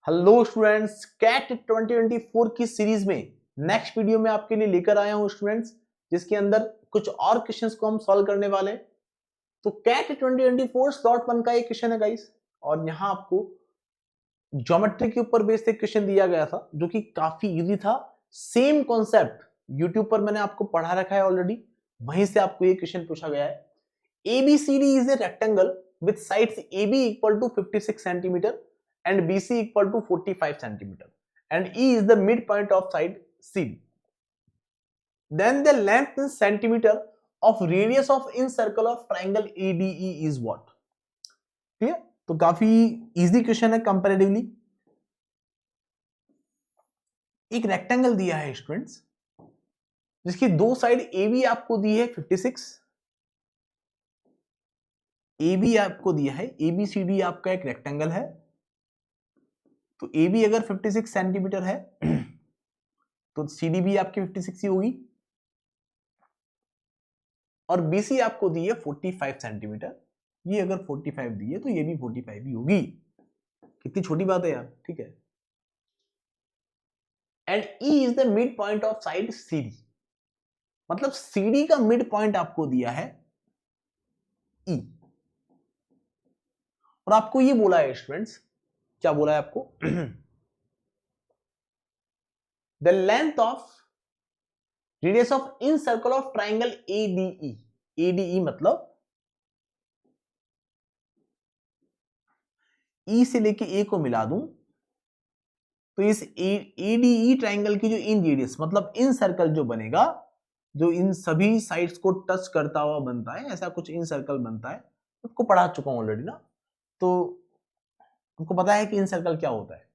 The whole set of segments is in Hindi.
हेलो स्टूडेंट्स, कैट 2024 की सीरीज में नेक्स्ट वीडियो में आपके लिए लेकर आया हूं स्टूडेंट्स, जिसके अंदर कुछ और क्वेश्चंस को हम सॉल्व करने वाले हैं। तो कैट 2024 स्लॉट 1 का एक क्वेश्चन है गाइस, और यहां आपको ज्योमेट्री के ऊपर बेस्ड एक क्वेश्चन दिया गया था जो कि काफी इजी था। सेम कॉन्सेप्ट यूट्यूब पर मैंने आपको पढ़ा रखा है ऑलरेडी, वहीं से आपको ये क्वेश्चन पूछा गया है। ABCD is a rectangle with sides AB equal to 56 centimeter and BC equal to 45 centimeter and E is the midpoint of side CD. Then the length in centimeter of radius of in circle of triangle ADE is what? ठीक है, तो काफी इजी क्वेश्चन है कंपैरेटिवली। एक रेक्टेंगल दिया है स्टूडेंट्स, जिसकी दो साइड AB आपको दी है 56, AB आपको दिया है, ABCD आपका एक रेक्टेंगल है। तो AB अगर 56 सेंटीमीटर है तो CD भी आपकी 56 ही होगी, और BC आपको दी है 45 सेंटीमीटर। ये अगर 45 दी है तो ये भी 45 ही होगी। कितनी छोटी बात है यार, ठीक है। And E is the mid point of side CD, मतलब CD का मिड पॉइंट आपको दिया है E, और आपको ये बोला है स्टूडेंट्स, क्या बोला है आपको? The length of radius of in circle of triangle ADE। ADE मतलब E से लेके A को मिला दूं तो इस ADE ट्राइंगल की जो इन रेडियस मतलब इन सर्कल जो बनेगा, जो इन सभी साइड्स को टच करता हुआ बनता है, ऐसा कुछ इन सर्कल बनता है। आपको पढ़ा चुका हूं ऑलरेडी ना, तो हमको पता है कि इन सर्कल क्या होता है।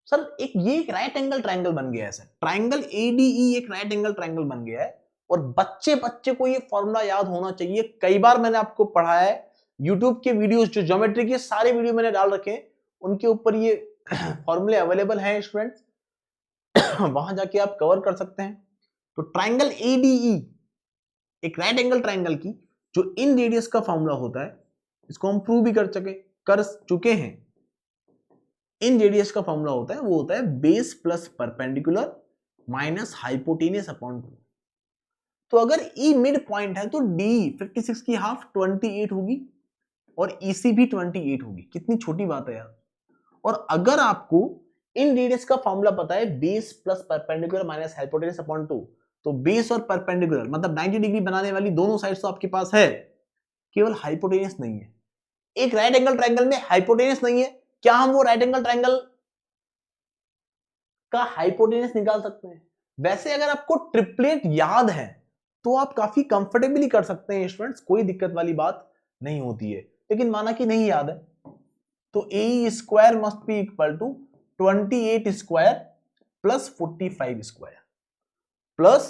सर ये एक राइट एंगल ट्राइंगल बन गया है सर, ट्राइंगल ADE एक राइट एंगल ट्राइंगल बन गया है। और बच्चे को ये फॉर्मूला याद होना चाहिए। कई बार मैंने आपको पढ़ाया है, यूट्यूब के वीडियोस जो ज्योमेट्री के सारे वीडियो मैंने डाल रखे हैं, उनके ऊपर ये फॉर्मूले अवेलेबल हैं स्टूडेंट्स, वहां जाके आप कवर कर सकते हैं। तो ट्राइंगल ADE एक राइट एंगल ट्राइंगल की जो इन रेडियस का फॉर्मूला होता है, इसको हम प्रूव भी कर चुके हैं। इन रेडियस का फॉर्मूला होता है, वो होता है base plus perpendicular minus hypotenuse upon 2। तो अगर E मिड पॉइंट है तो D 56 की हाफ 28 होगी और EC भी 28 होगी। कितनी छोटी बात है यार। और अगर आपको इन रेडियस का फॉर्मूला पता है base plus perpendicular minus hypotenuse upon 2, तो बेस और परपेंडिकुलर मतलब 90 डिग्री बनाने वाली दोनों साइड्स तो आपके पास है, केवल हाइपोटेनस नहीं है। एक राइट एंगल ट्राइंगल में हाइपोटेनस नहीं है, क्या हम वो राइट एंगल ट्राइंगल का हाइपोटेनस निकाल सकते हैं? वैसे अगर आपको ट्रिपलेट याद है तो आप काफी कंफर्टेबली कर सकते हैं स्टूडेंट्स, कोई दिक्कत वाली बात नहीं होती है। लेकिन माना कि नहीं याद है, तो AE square must be equal to 28 square plus 45 square plus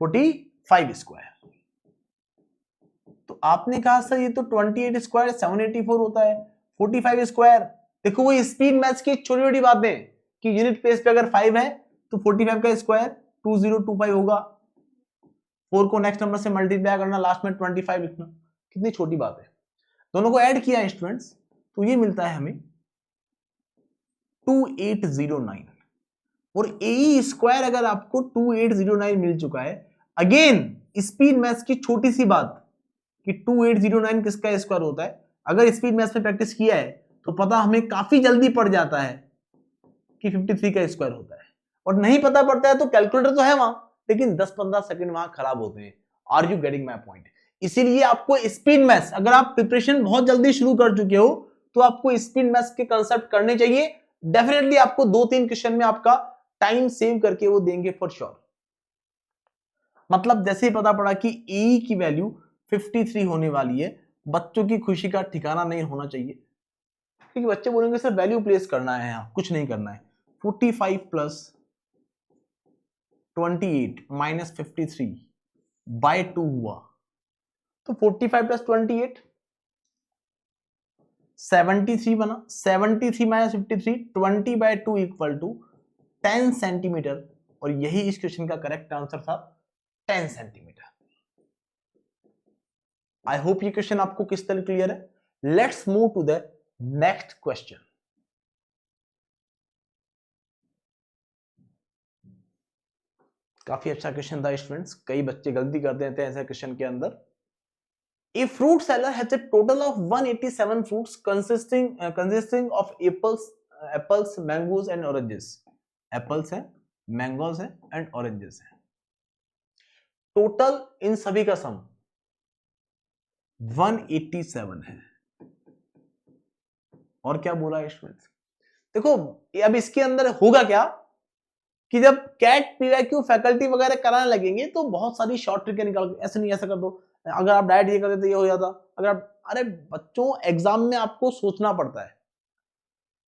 45 square. तो आपने कहा सर ये तो 28 स्क्वायर 784 होता है, 45 स्क्वायर, देखो वो स्पीड मैथ्स की छोटी छोटी बातें कि यूनिट प्लेस पे अगर 5 है तो 45 का स्क्वायर 2025 होगा, 4 को नेक्स्ट नंबर से मल्टीप्लाई करना, लास्ट में 25 लिखना। कितनी छोटी बात है। दोनों को ऐड किया स्टूडेंट्स तो ये मिलता है हमें 2809। और AE स्क्वायर अगर आपको 2809 मिल चुका है, अगेन स्पीड मैथ्स की छोटी सी बात कि 2809 किसका स्क्वायर होता है, अगर स्पीड मैथ्स में प्रैक्टिस किया है तो पता हमें काफी जल्दी पड़ जाता है कि 53 का स्क्वायर होता है। और नहीं पता पड़ता है तो कैलकुलेटर तो है वहां, लेकिन 10-15 सेकंड वहां खराब होते हैं। Are you getting my point? इसीलिए आपको स्पीड मैथ्स, अगर आप प्रिपरेशन बहुत जल्दी शुरू कर चुके हो तो आपको स्पीड मैथ्स के कंसेप्ट करने चाहिए। डेफिनेटली आपको 2-3 क्वेश्चन में आपका टाइम सेव करके वो देंगे फॉर श्योर। मतलब जैसे ही पता पड़ा कि E की वैल्यू 53 होने वाली है, बच्चों की खुशी का ठिकाना नहीं होना चाहिए, क्योंकि बच्चे बोलेंगे सर वैल्यू प्लेस करना है, यहाँ कुछ नहीं करना है। 45 प्लस 28 माइनस 53 बाय 2 हुआ, तो 45 प्लस 28 73 बना, 73 minus 53 20 by 2 equal to 10 centimetre, और यही इस क्वेश्चन का करेक्ट आंसर था 10 सेंटीमीटर। आई होप ये क्वेश्चन आपको किस तरह क्लियर है। Let's move to the next question. काफी अच्छा क्वेश्चन था स्टूडेंट्स, कई बच्चे गलती कर देते हैं ऐसे क्वेश्चन के अंदर। A fruit seller has a total of 187 fruits consisting of apples, mangoes and oranges. Apples है, mangoes है and oranges है। टोटल इन सभी का सम 187 है। और क्या बोला है स्टूडेंट्स? देखो अब इसके अंदर होगा क्या कि जब कैट पीवाईक्यू फैकल्टी वगैरह कराने लगेंगे तो बहुत सारी शॉर्ट ट्रिक निकाल, ऐसे नहीं ऐसा कर दो, अगर आप डायरेक्ट ये कर देते ये हो जाता। अगर आप, अरे बच्चों एग्जाम में आपको सोचना पड़ता है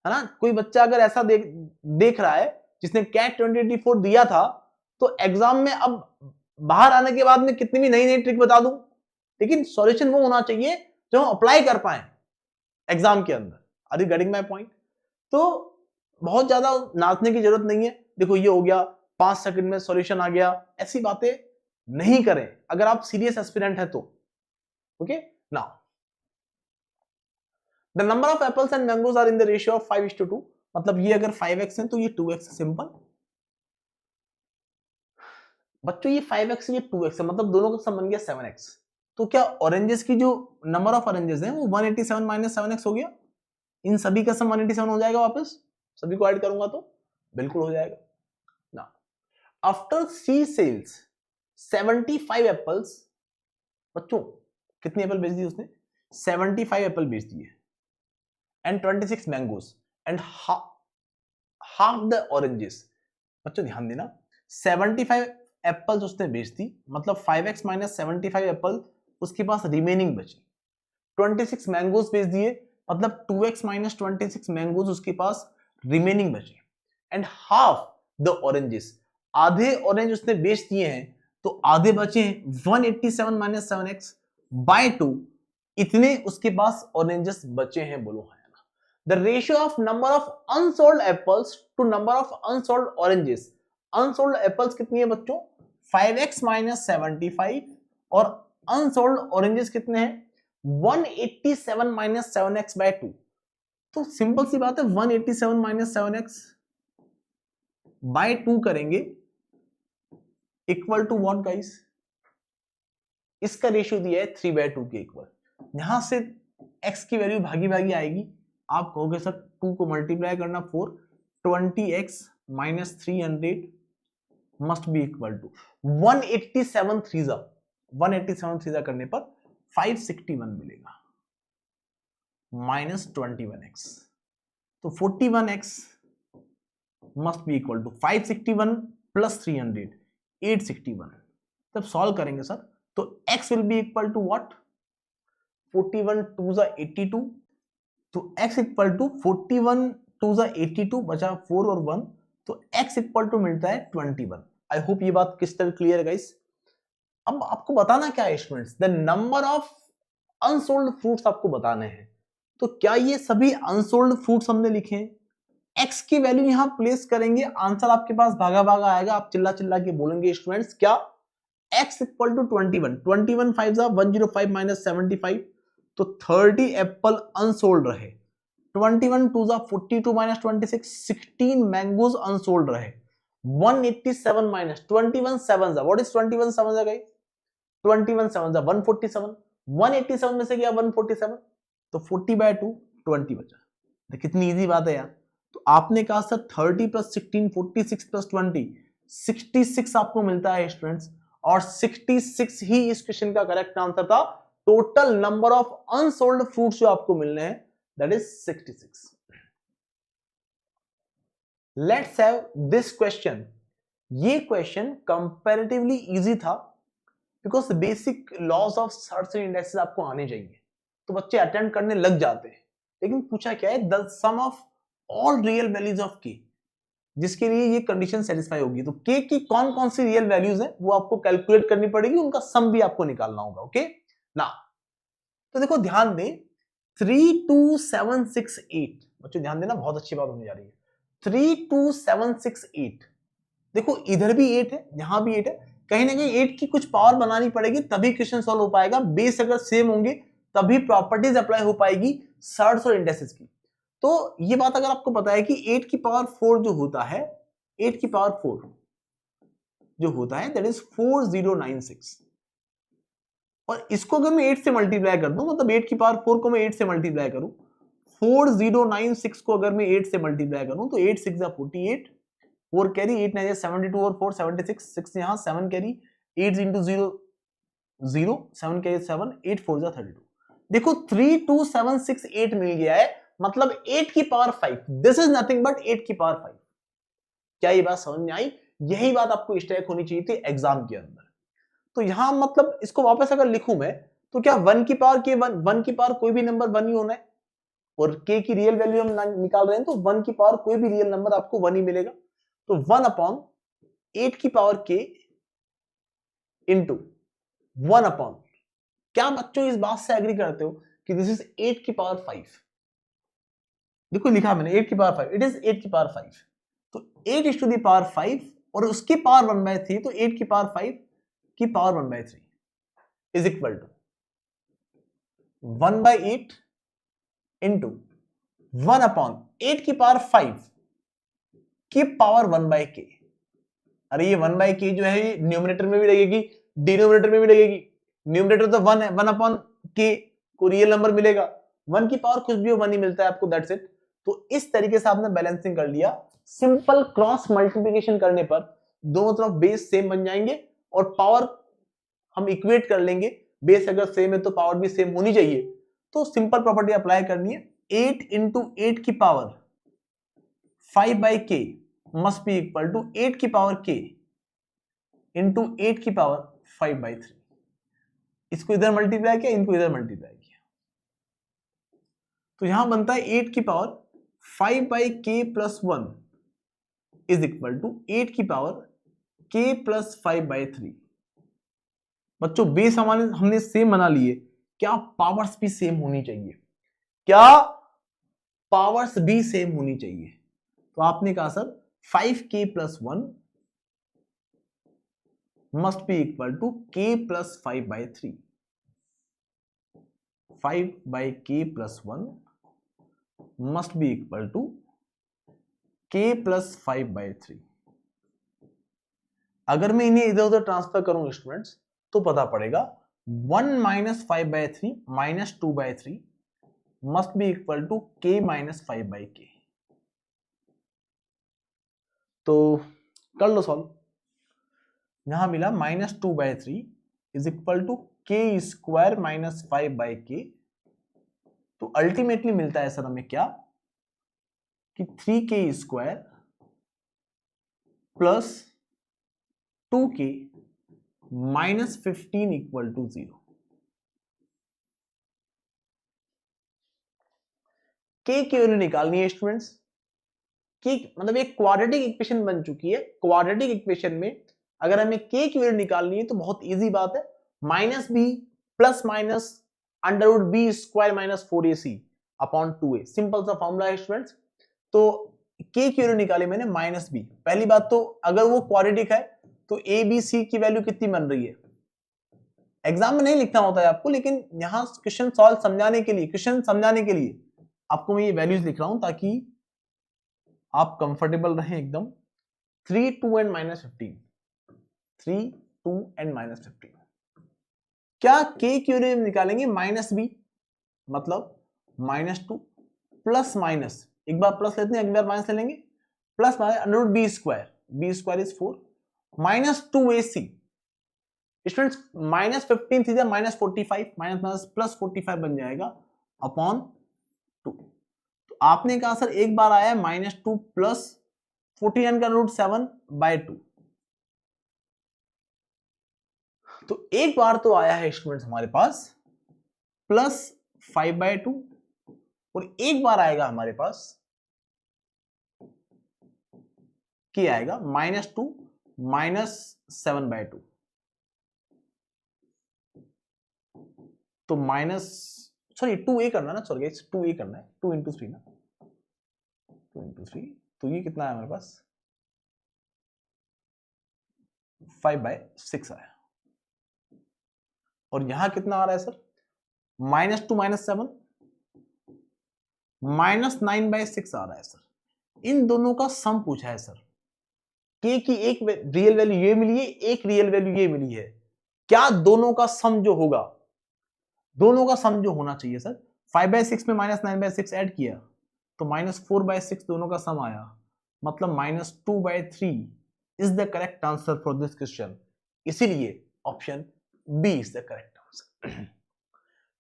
ना। कोई बच्चा अगर ऐसा देख रहा है जिसने कैट 2084 दिया था, तो एग्जाम में अब बाहर आने के बाद में कितनी भी नई नई ट्रिक बता दूं, लेकिन सॉल्यूशन वो होना चाहिए जो हम अप्लाई कर पाए एग्जाम के अंदर। Are you getting my point? तो बहुत ज्यादा नाचने की जरूरत नहीं है। देखो ये हो गया, 5 सेकंड में सॉल्यूशन आ गया, ऐसी बातें नहीं करें अगर आप सीरियस एस्पिरेंट है तो। Okay, now the number of apples and mangoes are in the ratio of 5:2। मतलब ये अगर 5x है तो ये 2x है, सिंपल। बच्चों ये 5x ये 2x है, मतलब दोनों का सम बन गया 7x। तो क्या ऑरेंजेस की जो नंबर ऑफ ऑरेंजेस है वो 187 माइनस 7x हो गया? इन सभी का सम 187 हो जाएगा वापस, सभी को ऐड करूंगा तो बिल्कुल हो जाएगा ना। आफ्टर सी सेल्स 75 एप्पल्स, बच्चों कितने एप्पल बेच दिए उसने? 75 एप्पल बेच दिए and 26 mangoes and half the oranges. बच्चों ध्यान देना, 75 एप्पल्स उसने बेच दी, मतलब 5x माइनस 75 एप्पल उसके पास रिमेनिंग बची। 26 मैंगोस बेच दिए, मतलब 2x माइनस 26 मैंगोस उसके पास रिमेनिंग बचे एंड हाफ द ऑरेंजेस, आधे ऑरेंज उसने बेच दिए हैं तो आधे बचे हैं। 187 माइनस 7x बाय 2, इतने उसके पास ऑरेंजेस बचे हैं। बोलो है ना। The ratio of number of unsold apples to number of unsold oranges. Unsold apples कितनी है बच्चों? 5x माइनस 75 और अनसोल्ड ऑरेंजेस कितने हैं? 187 माइनस 7x बाय 2। तो सिंपल सी बात है, 187 माइनस 7x बाय 2 करेंगे इक्वल टू व्हाट गाइस? इसका रेशियो दिया है 3/2 के इक्वल। यहां से x की वैल्यू भागी भागी आएगी, आप कहोगे सर 2 को मल्टीप्लाई करना 4, 20x minus 300 must be equal to 187 थ्रीजा करने पर 561 मिलेगा माइनस 21x। तो 41x must be equal to 561 plus 300 861। तब सॉल्व करेंगे सर तो x will be equal to what? 41 2 जा 82, तो x इक्वल टू 41 2 जा 82 बचा 4 और 1, तो x इक्वल टू मिलता है 21। आई होप ये बात क्रिस्टल क्लियर है गाइस। अब आपको बताना क्या है students? The number of unsold fruits आपको बताने हैं। तो क्या ये सभी अनसोल्ड फ्रूट्स हमने लिखे हैं? x की वैल्यू यहां प्लेस करेंगे, आंसर आपके पास भागा भागा आएगा। आप चिल्ला चिल्ला के बोलेंगे स्टूडेंट्स क्या? x इक्वल टू 21, 21 5 जा 105 माइनस 75, तो 30 एप्पल अनसोल्ड रहे। 21 2 जा 42 माइनस 26, 16 मैंगोज अनसोल्ड रहे। 187 माइनस 21 7 जा, व्हाट इज 21 7 जा गाइस? 21 7 जा 147, 187 में से गया 147, तो 40/2 20 बचा। कितनी इजी बात है यार। तो आपने कहा सर 30 प्लस 16 46 प्लस 20 66 आपको मिलता है स्टूडेंट्स, और 66 ही इस क्वेश्चन का करेक्ट आंसर था। Total number of unsold fruits जो आपको मिलने हैं that is 66। Let's have this question. ये क्वेश्चन कंपैरेटिवली इजी था because basic laws of search indexes आपको आने चाहिए, तो बच्चे अटेम्प्ट करने लग जाते हैं। लेकिन पूछा क्या है? The sum of all real values of K, जिसके लिए ये कंडीशन सेटिस्फाई होगी। तो के की कौन कौन सी रियल वैल्यूज है वो आपको कैलकुलेट करनी पड़ेगी, उनका सम भी आपको निकालना होगा। ओके ना, तो देखो ध्यान दें 32768, बच्चों ध्यान देना, बहुत अच्छी बात होने जा रही है। 32768, देखो इधर भी 8 है, यहां भी 8 है, कहीं ना कहीं 8 की कुछ पावर बनानी पड़ेगी तभी क्वेश्चन सॉल्व हो पाएगा। बेस अगर सेम होंगे तभी प्रॉपर्टीज अप्लाई हो पाएगी सर्च और इंडेक्सेस की। तो ये बात अगर आपको पता है कि 8 की पावर 4 जो होता है, 8 की पावर 4 जो होता है दैट इज 4096। और इसको अगर मैं 8 से मल्टीप्लाई कर दूं, मतलब 8 की पावर 4 को मैं 8 से मल्टीप्लाई करूं, 4096 को अगर मैं 8 से मल्टीप्लाई करूं तो 8 6 48, 4 कैरी, 8 9 72 और 4 76, 6 यहां, 7 कैरी, 8 into 0 0, 7 कैरी 7, 8 4 32। देखो 32768 मिल गया है, मतलब 8 की power 5, this is nothing but 8 की पावर 5। क्या ये बात समझ में आई? यही बात आपको स्टैक होनी चाहिए थी एग्जाम के अंदर। तो यहां मतलब इसको वापस अगर लिखूं मैं, तो क्या 1 की पावर के 1 की पावर कोई भी नंबर 1 ही होना है, और k की रियल वैल्यू हम निकाल रहे हैं, तो 1 की पावर कोई भी रियल नंबर आपको 1 ही मिलेगा। तो 1/8 की पावर k इंटू 1/, क्या बच्चों इस बात से एग्री करते हो कि दिस इज 8 की पावर 5? देखो लिखा मैंने 8 की पावर 5, इट इज 8 की पावर 5। तो 8 is to the पावर 5 और उसकी पावर 1/3, तो 8 की पावर 5 की power 1/3 is equal to 1/8 into 1/8 की पावर 5 की पावर 1/k। अरे ये 1/k जो है ये न्यूमरेटर में भी लगेगी, डिनोमिनेटर में भी लगेगी। न्यूमरेटर तो 1 है, 1/k को रियल नंबर मिलेगा, 1 की पावर कुछ भी हो 1 ही मिलता है आपको, दैट्स इट। तो इस तरीके से आपने बैलेंसिंग कर लिया। सिंपल क्रॉस मल्टीप्लिकेशन करने पर दोनों तरफ बेस सेम बन जाएंगे और पावर हम इक्वेट कर लेंगे। बेस अगर सेम है तो पावर भी सेम होनी चाहिए। तो सिंपल प्रॉपर्टी अप्लाई करनी है, 8 into 8 की power 5/k must be equal to 8 की पावर k इंटू 8 की पावर 5/3। इसको इधर मल्टीप्लाई किया, इनको इधर मल्टीप्लाई किया, तो यहां बनता है 8 की power 5/k plus 1 is equal to 8 की पावर k प्लस 5/3। बच्चों बेस हमने सेम बना लिए, क्या पावर्स भी सेम होनी चाहिए? क्या पावर्स भी सेम होनी चाहिए? तो आपने कहा sir 5k plus 1 must be equal to k plus 5/3। 5/k plus 1 must be equal to k plus 5/3। अगर मैं इन्हें इधर उधर ट्रांसफर करूं स्टूडेंट्स, तो पता पड़ेगा 1 minus 5/3 minus 2/3 must be equal to k minus 5/k। तो कर लो सॉल्व। यहां मिला -2/3 is equal to k square minus 5/k। तो अल्टीमेटली मिलता है सर हमें क्या, कि 3k square plus 2k minus 15 equal to 0। k की वैल्यू निकालनी है स्टूडेंट्स, कि मतलब एक क्वाड्रेटिक इक्वेशन बन चुकी है। क्वाड्रेटिक इक्वेशन में अगर हमें k की वैल्यू निकालनी है तो बहुत इजी बात है, minus b plus minus under root b square minus 4ac upon 2a, simple सा फॉर्मूला है स्टूडेंट्स। तो k की वैल्यू निकाली मैंने माइनस बी। पहली बात तो अगर वो क्वाड्रेटिक है तो ए बी सी की वैल्यू कितनी बन रही है, एग्जाम में नहीं लिखना होता है आपको, लेकिन यहां क्वेश्चन सॉल्व समझाने के लिए, क्वेश्चन समझाने के लिए आपको मैं ये वैल्यूज लिख रहा हूं ताकि आप कंफर्टेबल रहें एकदम। 3 2 एंड माइनस 15, 3 2 एंड माइनस 15। क्या k की वैल्यू निकालेंगे माइनस बी, मतलब -2 प्लस माइनस, एक बार प्लस लेते हैं एक बार माइनस ले लेंगे, plus minus under root b square is 4 minus 2ac। Students -15 सीधा -45, माइनस माइनस प्लस 45 बन जाएगा अपॉन 2। तो आपने कहा सर एक बार आया -2 प्लस 49 का रूट 7/2। तो एक बार तो आया है स्टूडेंट्स हमारे पास प्लस 5/2 और एक बार आएगा हमारे पास क्या आएगा -2 माइनस 7/2। तो माइनस सॉरी 2a करना ना, सॉरी 2a करना है, 2 into 3 ना, 2 into 3। तो ये कितना है हमारे पास 5/6 आया। और यहां कितना आ रहा है सर, -2 माइनस 7 -9/6 आ रहा है सर। इन दोनों का सम पूछा है सर, k की एक रियल वैल्यू ये मिली है, एक रियल वैल्यू ये मिली है, क्या दोनों का सम जो होगा, दोनों का सम जो होना चाहिए सर, 5/6 में -9/6 ऐड किया तो -4/6 दोनों का सम आया, मतलब -2/3 is the correct answer for this question. इसीलिए option B is the correct answer.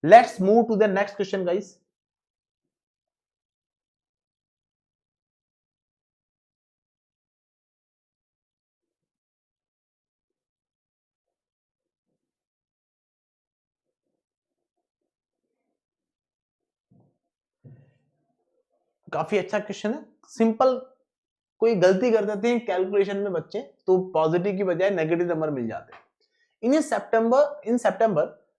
Let's move to the next question guys. काफी अच्छा क्वेश्चन है, सिंपल, कोई गलती कर देते हैं कैलकुलेशन में बच्चे तो पॉजिटिव की बजाय नेगेटिव नंबर मिल जाते हैं। In September,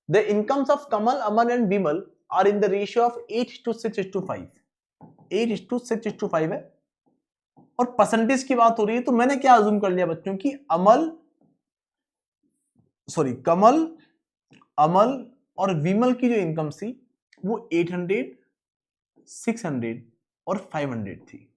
the incomes of Kamal, Aman and Vimal are in the ratio of 8:6:5. 8:6:5 है, और परसेंटेज की बात हो रही है तो मैंने क्या अज्यूम कर लिया बच्चों की कमल, अमल और विमल की जो इनकम थी वो 800, 600 और 500 थी।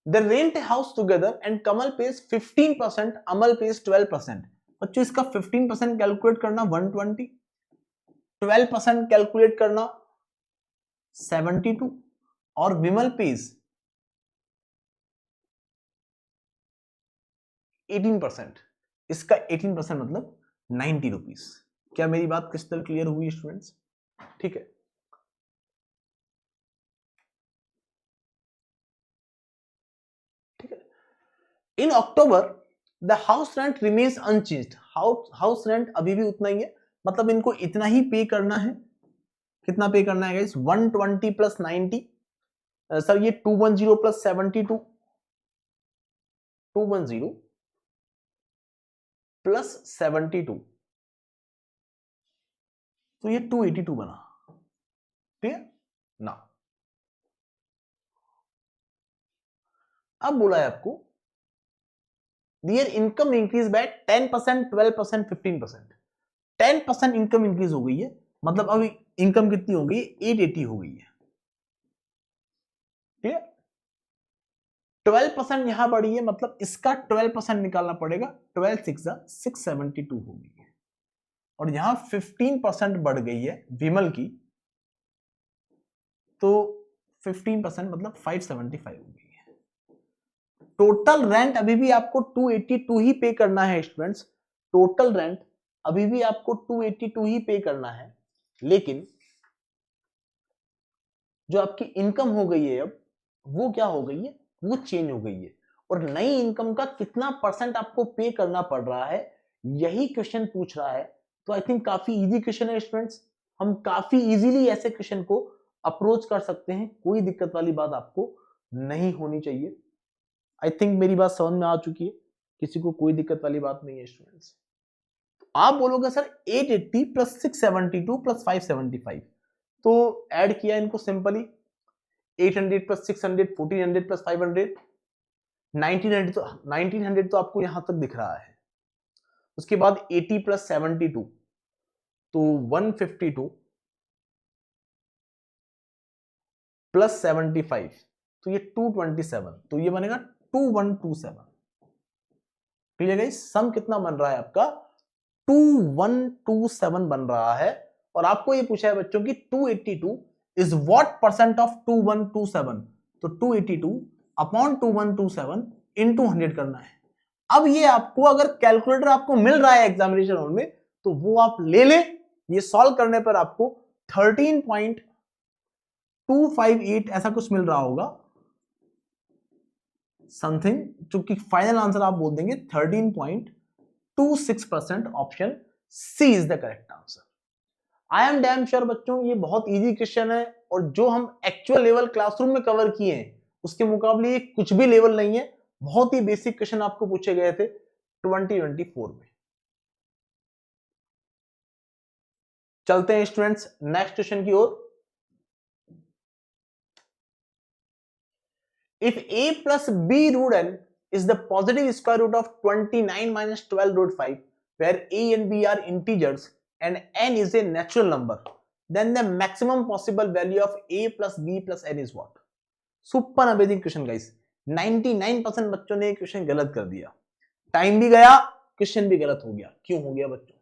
They rent a house together and Kamal pays 15%, Amal pays 12%. बच्चों इसका 15% कैलकुलेट करना 120, 12% कैलकुलेट करना 72 और विमल पेज 18%, इसका 18% मतलब 90 रुपीज। क्या मेरी बात क्रिस्टल क्लियर हुई स्टूडेंट्स? ठीक है, ठीक है। In October the house rent remains unchanged, house rent अभी भी उतना ही है, मतलब इनको इतना ही पे करना है। कितना पे करना है गाइस? 120 प्लस 90, सर ये 210 प्लस 72, 210 प्लस 72 तो ये 282 बना, ठीक है ना। अब बोला है आपको their income increase by 10%, 12%, 15%। 10% income increase हो गई है, मतलब अभी इनकम कितनी हो गई? 880 हो गई है, ठीक है। 12% यहां बढ़ी है, मतलब इसका 12% निकालना पड़ेगा, 12 6 672 हो गई है, और यहां 15% बढ़ गई है विमल की, तो 15% मतलब 575 हो गई है। टोटल रेंट अभी भी आपको 282 ही पे करना है स्टूडेंट्स, टोटल रेंट अभी भी आपको 282 ही पे करना है, लेकिन जो आपकी इनकम हो गई है अब वो क्या हो गई है? वो चेंज हो गई है, और नई इनकम का कितना परसेंट आपको पे करना पड़ रहा है यही क्वेश्चन पूछ रहा है। तो आई थिंक काफी इजी क्वेश्चन है स्टूडेंट्स, हम काफी इजीली ऐसे क्वेश्चन को अप्रोच कर सकते हैं, कोई दिक्कत वाली बात आपको नहीं होनी चाहिए। आई थिंक मेरी बात समझ में आ चुकी है, किसी को कोई दिक्कत वाली बात नहीं है स्टूडेंट्स। आप बोलोगे सर 880 प्लस 672 प्लस 575, तो ऐड किया इनको सिंपली, 800 प्लस 600 1400 प्लस 500 1900 तो आपको यहां तक दिख रहा है। उसके बाद 80 प्लस 72 तो 152 प्लस 75 तो ये 227, तो ये बनेगा 2127। Clear guys? सम कितना बन रहा है आपका? 2127 बन रहा है, और आपको ये पूछा है बच्चों की 282 इज व्हाट परसेंट ऑफ 2127, तो 282 अपॉन 2127 इनटू 100 करना है। अब ये आपको अगर कैलकुलेटर आपको मिल रहा है एग्जामिनेशन हॉल में तो वो आप ले ले, ये सॉल्व करने पर आपको 13.258 ऐसा कुछ मिल रहा होगा समथिंग, जो कि फाइनल आंसर आप बोल देंगे 13.26%। Option C is the correct answer. I am damn sure बच्चों ये बहुत इजी क्वेश्चन है, और जो हम एक्चुअल लेवल क्लासरूम में कवर किए हैं उसके मुकाबले ये कुछ भी लेवल नहीं है, बहुत ही बेसिक क्वेश्चन आपको पूछे गए थे 2024 में। चलते हैं स्टूडेंट्स नेक्स्ट क्वेश्चन की ओर। If a plus b root n is the positive square root of 29 minus 12 root 5, where a and b are integers and n is a natural number, then the maximum possible value of a plus b plus n is what? Super amazing question guys, 99% बच्चों ने क्वेश्चन गलत कर दिया, टाइम भी गया, क्वेश्चन भी गलत हो गया। क्यों हो गया बच्चों,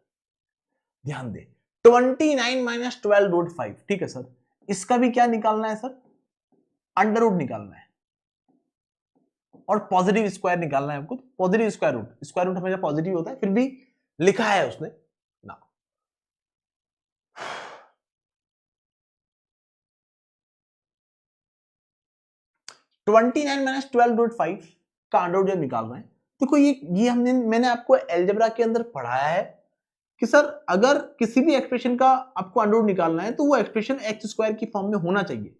ध्यान दे। 29 माइनस 12 रूट 5, ठीक है सर, इसका भी क्या निकालना है सर, अंडर रूट निकालना है और पॉजिटिव स्क्वायर निकालना है आपको। पॉजिटिव स्क्वायर रूट हमेशा पॉजिटिव होता है, फिर भी लिखा है उसने ना। ट्वेंटी नाइन माइनस 12 रूट 5 का अंडर रूट जब निकाल रहे हैं, देखो ये मैंने आपको एलजेब्रा के अंदर पढ़ाया है कि सर अगर किसी भी एक्सप्रेशन का आपको अंडर रूट निकालना है तो वो एक्सप्रेशन एक्स स्क्वायर की फॉर्म में होना चाहिए,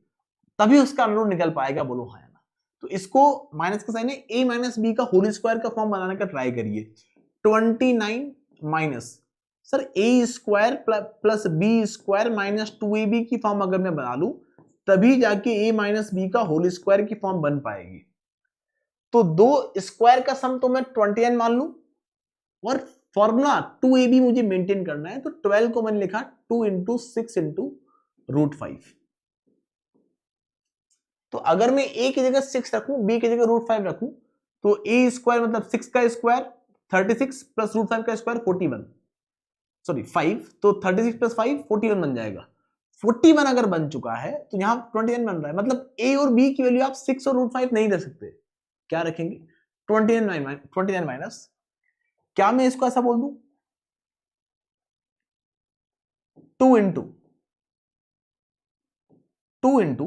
तभी उसका अंडर रूट निकल पाएगा। बोलो हाँ ना। तो इसको माइनस का साइन है, a माइनस बी का होल स्क्वायर का फॉर्म बनाने का ट्राई करिए। 29 minus sir a square plus b square minus 2ab की फॉर्म अगर मैं बना लूं तभी जाके a माइनस बी का होल स्क्वायर की फॉर्म बन पाएगी। तो दो स्क्वायर का सम तो मैं 29 मान लूं और फॉर्मूला 2ab मुझे मेंटेन करना है, तो 12 को मैंने लिखा 2 इंटू 6 इंटू रूट 5। तो अगर मैं a की जगह 6 रखूं, b की जगह रूट 5 रखूं, तो a स्क्वायर मतलब 6 का स्क्वायर 36 प्लस रूट 5 का स्क्वायर 41, सॉरी 5, तो 36 प्लस 5 41 बन जाएगा। 41 अगर बन चुका है तो यहां 29 बन रहा है, मतलब a और b की वैल्यू आप 6 और रूट 5 नहीं रख सकते। क्या रखेंगे, 29 माइनस, क्या मैं इसको ऐसा बोल दूं 2 इंटू 3 इंटू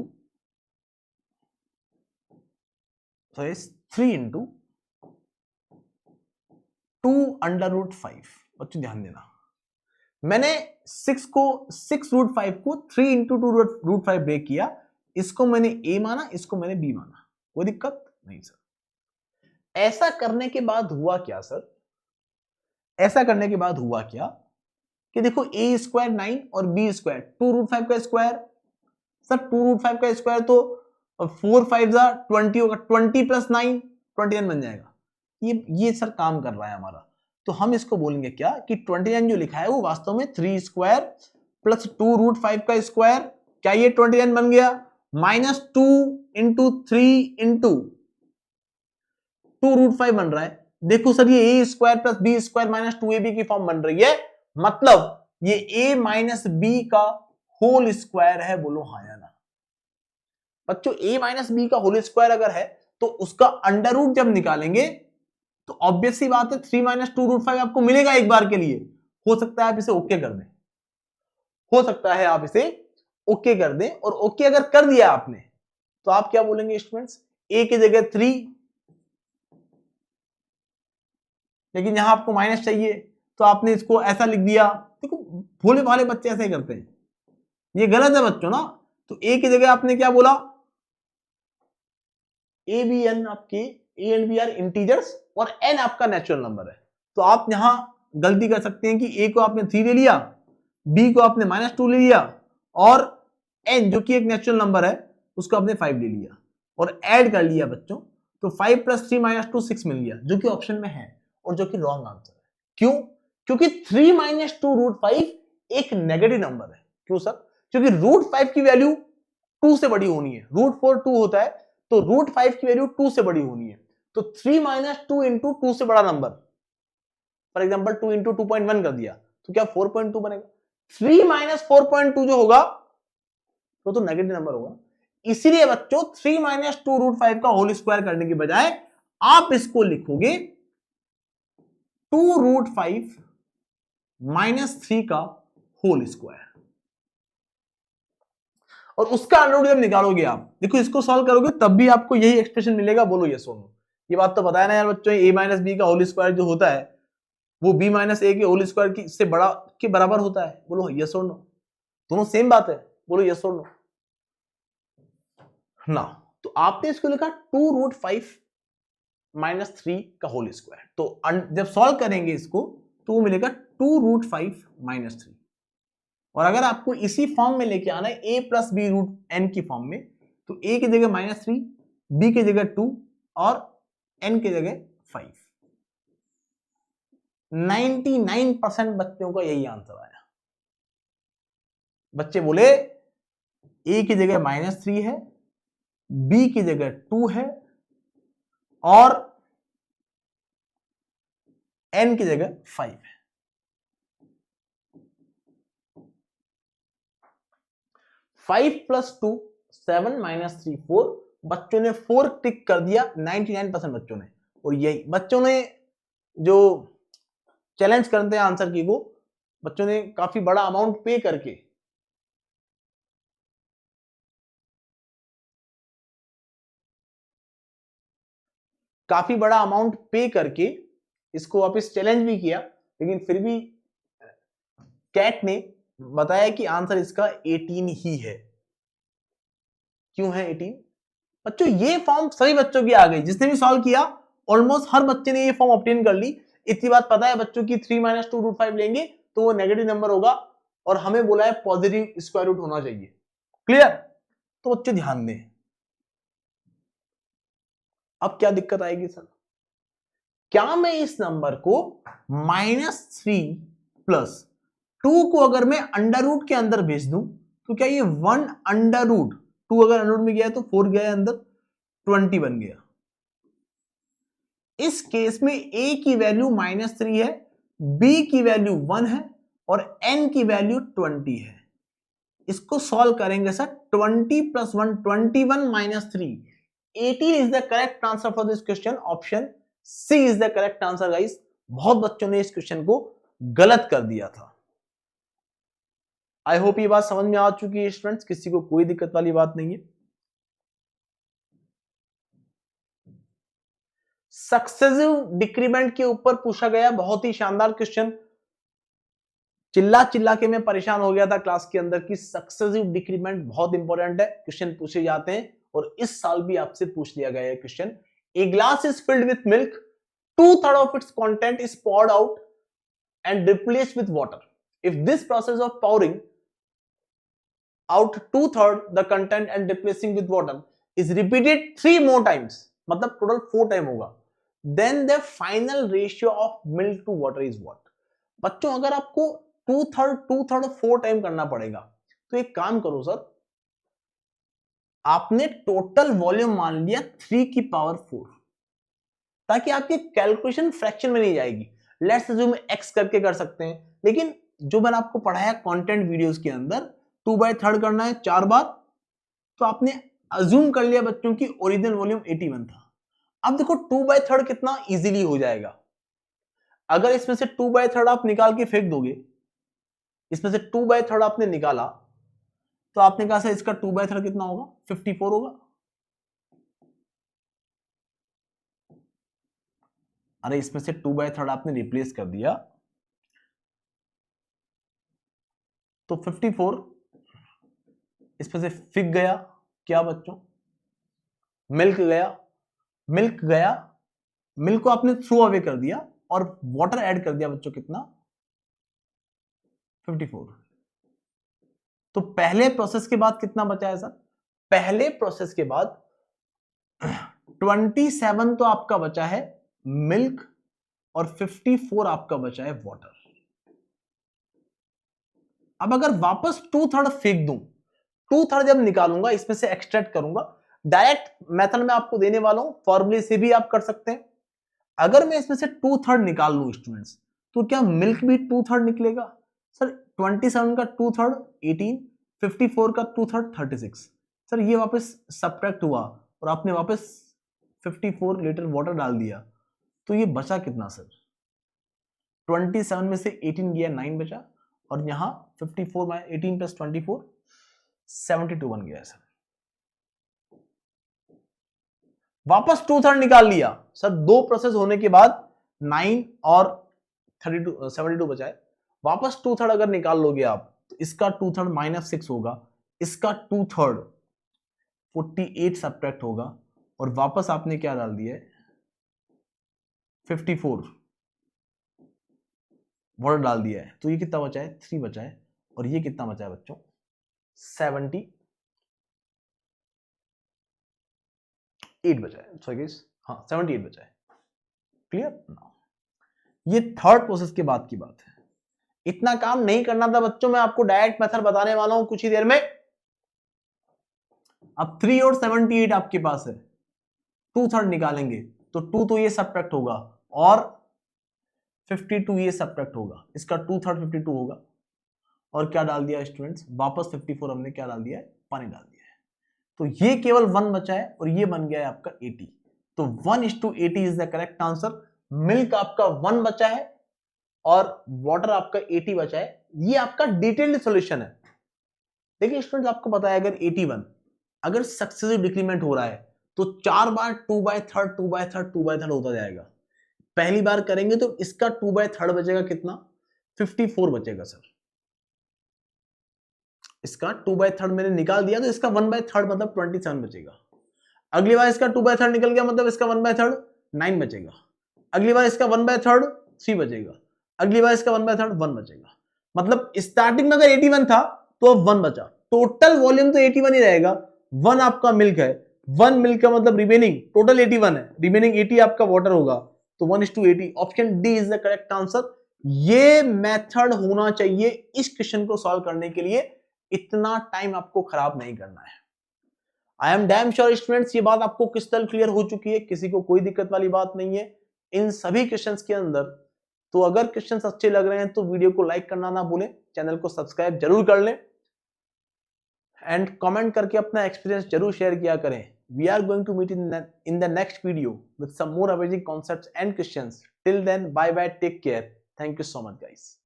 2 अंडर रूट 5। बच्चों ध्यान देना, मैंने 6 रूट 5 को 3 इंटू 2 रूट 5 ब्रेक किया, इसको मैंने a माना, इसको मैंने b माना, कोई दिक्कत नहीं सर। ऐसा करने के बाद हुआ क्या सर, ऐसा करने के बाद हुआ क्या कि देखो a स्क्वायर 9 और b स्क्वायर 2 रूट 5 का स्क्वायर, सर 2 रूट 5 का स्क्वायर तो 4 5 जा 20 होगा, 20 प्लस 9 21 बन जाएगा। ये सर काम कर रहा है हमारा, तो हम इसको बोलेंगे क्या कि 29 जो लिखा है वो वास्तव में 3 स्क्वायर प्लस 2 रूट 5 का स्क्वायर, क्या ये 29 बन गया, माइनस 2 इंटू 3 इंटू 2 रूट 5 बन रहा है। देखो सर ये a square plus b square minus 2ab की फॉर्म बन रही है, मतलब ये a माइनस बी का होल स्क्वायर है। बोलो हाँ या ना। बच्चों a माइनस बी का होल स्क्वायर अगर है तो उसका अंडर रूट जब निकालेंगे तो ऑब्वियस सी बात है 3 माइनस 2 रूट 5 आपको मिलेगा एक बार के लिए। हो सकता है आप इसे ओके कर दें, हो सकता है आप इसे ओके कर दें, और ओके अगर कर दिया आपने तो आप क्या बोलेंगे स्टूडेंट्स, a की जगह 3, लेकिन यहां आपको माइनस चाहिए तो आपने इसको ऐसा लिख दिया। देखो भोले भाले बच्चे ऐसे ही करते हैं, ये गलत है बच्चों ना। तो a की जगह आपने क्या बोला, a b n आपके a and b are integers और n आपका नेचुरल नंबर है। तो आप यहां गलती कर सकते हैं कि a को आपने 3 ले लिया, b को आपने -2 ले लिया, और n जो कि एक नेचुरल नंबर है उसको आपने 5 ले लिया और ऐड कर लिया बच्चों। तो 5 प्लस 3 माइनस 2 6 मिल गया, जो कि ऑप्शन में है और जो कि रॉन्ग आंसर है। क्यों, क्योंकि 3 माइनस 2 रूट 5 एक नेगेटिव नंबर है। क्यों सर, क्योंकि रूट 5 की वैल्यू 2 से बड़ी होनी है, रूट 4 2 होता है, तो रूट 5 की वैल्यू 2 से बड़ी होनी है। तो 3 माइनस 2 इंटू 2 से बड़ा नंबर, फॉर एग्जाम्पल 2 इंटू 2.1 कर दिया तो क्या 4.2 बनेगा। 3 माइनस 4.2 जो होगा तो नेगेटिव नंबर होगा। इसीलिए बच्चों 3 माइनस 2 रूट 5 का होल स्क्वायर करने की बजाय आप इसको लिखोगे 2 रूट 5 माइनस 3 का होल स्क्वायर, और उसका अंडर रूट जब निकालोगे आप, देखो इसको सॉल्व करोगे तब भी आपको यही एक्सप्रेशन मिलेगा। बोलो यस और नो। ये बात तो बताया ना यार बच्चों, a माइनस बी का होल स्क्वायर जो होता है वो b माइनस ए के होल स्क्वायर की से बड़ा के बराबर होता है। बोलो यस और नो, दोनों सेम बात है। बोलो यस और नो ना। तो आपने इसको लिखा 2 रूट 5 माइनस 3 का होल स्क्वायर, तो जब सॉल्व करेंगे इसको तो वो मिलेगा 2 रूट 5 माइनस 3। और अगर आपको इसी फॉर्म में लेके आना है a plus b root n की फॉर्म में, तो a की जगह -3, b की जगह 2 और n की जगह 5। 99% बच्चों का यही आंसर आया। बच्चे बोले a की जगह -3 है, b की जगह 2 है, और n की जगह 5 है। 5 + 2 7 - 3 4। बच्चों ने 4 टिक कर दिया, 99% बच्चों ने। और यही बच्चों ने जो चैलेंज करते हैं आंसर की को, बच्चों ने काफी बड़ा अमाउंट पे करके इसको वापस चैलेंज भी किया, लेकिन फिर भी कैट ने बताया कि आंसर इसका 18 ही है। क्यों है 18? बच्चों ये फॉर्म सभी बच्चों की आ गई, जिसने भी सॉल्व किया ऑलमोस्ट हर बच्चे ने ये फॉर्म ऑब्टेन कर ली। इतनी बात पता है बच्चों की 3 - 2 √5 लेंगे तो वो नेगेटिव नंबर होगा, और हमें बोला है पॉजिटिव स्क्वायर रूट होना चाहिए। क्लियर? तो बच्चे ध्यान दें। अब क्या दिक्कत आएगी सर? क्या मैं इस नंबर को -3 + 2 को अगर मैं अंडर रूट के अंदर भेज दूं तो क्या ये 1 अंडर रूट 2 अगर अंडर रूट में गया तो 4 गया अंदर, 20 बन गया। इस केस में a की वैल्यू -3 है, b की वैल्यू 1 है और n की वैल्यू 20 है। इसको सॉल्व करेंगे sir, 20 + 1 21 - 3 18 is the correct answer for this question. Option C is the correct answer guys. बहुत बच्चों ने इस क्वेश्चन को गलत कर दिया था। आई होप ये बात समझ में आ चुकी है स्टूडेंट्स, किसी को कोई दिक्कत वाली बात नहीं है। सक्सेसिव डिक्रीमेंट के ऊपर पूछा गया बहुत ही शानदार क्वेश्चन। चिल्ला चिल्ला के मैं परेशान हो गया था क्लास के अंदर कि सक्सेसिव डिक्रीमेंट बहुत इंपॉर्टेंट है, क्वेश्चन पूछे जाते हैं और इस साल भी आपसे पूछ लिया गया है question. A glass is filled with milk, 2/3 of its content is poured out and replaced with water. If this process of pouring out 2/3 the content and replacing with water is repeated 3 more times, मतलब total 4 टाइम होगा, then the final ratio of milk to water is what? बच्चों अगर आपको 2/3 4 टाइम करना पड़ेगा तो एक काम करो सर, आपने टोटल वॉल्यूम मान लिया 3 की पावर 4, ताकि आपकी कैलकुलेशन फ्रैक्शन में नहीं जाएगी। लेट्स अज्यूम x करके कर सकते हैं, लेकिन जो मैंने आपको पढ़ाया कंटेंट वीडियोस के अंदर 2/3 करना है 4 बार, तो आपने अज्यूम कर लिया बच्चों की ओरिजिनल वॉल्यूम 81 था। अब देखो 2/3 कितना इजीली हो जाएगा। अगर इसमें से 2/3 आप निकाल के फेंक दोगे, इसमें से 2/3 आपने निकाला तो आपने कहा सर इसका 2/3 कितना होगा? 54 होगा। अरे इसमें से 2/3 आपने रिप्लेस कर दिया तो 54 इसमें से फिक गया। क्या बच्चों? मिल्क गया। मिल्क गया, मिल्क को आपने थ्रो अवे कर दिया और वाटर ऐड कर दिया बच्चों, कितना? 54। तो पहले प्रोसेस के बाद कितना बचा है सर? पहले प्रोसेस के बाद 27 तो आपका बचा है मिल्क और 54 आपका बचा है वाटर। अब अगर वापस 2/3 फेंक दूं, 2/3 जब निकालूंगा इसमें से एक्सट्रैक्ट करूंगा, डायरेक्ट मेथड में आपको देने वाला हूं, फॉर्मूले से भी आप कर सकते हैं। अगर मैं इसमें से 2/3 निकाल लूं स्टूडेंट्स, तो क्या मिल्क भी 2/3 निकलेगा? सर 27 का 2/3 18, 54 का 2/3 36। सर ये वापस सब्ट्रैक्ट हुआ और आपने वापस 54 लीटर वाटर डाल दिया, तो ये बचा कितना सर? 27 में से 18 गया 9 बचा, और यहां 54 में 18 + 24 72 बन गया सर। वापस 2/3 निकाल लिया सर, 2 प्रोसेस होने के बाद 9 और 32 72 बचा है। वापस 2/3 अगर निकाल लोगे आप तो इसका 2/3 -6 होगा, इसका 2/3 48 सब्ट्रैक्ट होगा, और वापस आपने क्या डाल दिया है? 54 वाटर डाल दिया है, तो ये कितना बचा है? 3 बचा है। और ये कितना बचा है बच्चों? 78 बचा है। सॉरी हाँ 78 बचा है। क्लियर ना? ये थर्ड प्रोसेस के बाद की बात है। इतना काम नहीं करना था बच्चों, मैं आपको डायरेक्ट मेथड बताने वाला हूं कुछ ही देर में। अब 3 और 78 आपके पास है, 2/3 निकालेंगे तो 2 तो ये सब्ट्रैक्ट होगा और 52 ये सब्ट्रैक्ट होगा, इसका 2/3 52 होगा। और क्या डाल दिया स्टूडेंट्स, वापस 54 हमने क्या डाल दिया है, पानी डाल दिया है। तो ये केवल 1 बचा है और ये बन गया है आपका 80। तो 1:80 is the correct answer. Milk आपका 1 बचा है और वाटर आपका 80 बचा है। ये आपका डिटेल्ड सॉल्यूशन है। देखिए स्टूडेंट्स, आपको पता है अगर 81 अगर सक्सेसिव डिक्रीमेंट हो रहा है तो 4 बार 2/3 2/3 2/3 होता जाएगा। पहली बार करेंगे तो इसका 2/3 बचेगा, कितना, 54 बचेगा सर। इसका 2/3 मैंने निकाल दिया तो इसका 1/3 मतलब 27 बचेगा। अगली बार इसका 2/3 निकल गया मतलब इसका 1/3 9 बचेगा। अगली बार इसका 1/3 3 बचेगा। अगली बार इसका 1/3 1 बचेगा। मतलब स्टार्टिंग में अगर 81 था तो अब 1 बचा। टोटल वॉल्यूम तो 81 ही रहेगा। 1 आपका मिल्क है, 1 मिल्क का मतलब रिमेनिंग टोटल 81 है, रिमेनिंग 80 आपका वाटर होगा। तो 1:80। Option D is the correct answer. ये मेथड होना चाहिए इस क्वेश्चन को सॉल्व करने के लिए। इतना टाइम आपको खराब नहीं करना है। आई एम डैम श्योर स्टूडेंट्स, ये बात आपको क्रिस्टल क्लियर हो चुकी है, किसी को कोई दिक्कत वाली बात नहीं है इन सभी क्वेश्चंस के अंदर। तो अगर क्वेश्चंस अच्छे लग रहे हैं तो वीडियो को लाइक करना ना भूलें, चैनल को सब्सक्राइब जरूर कर लें एंड कमेंट करके अपना एक्सपीरियंस जरूर शेयर किया करें। We are going to meet in the next video with some more amazing concepts and questions. Till then, bye bye, take care, thank you so much guys.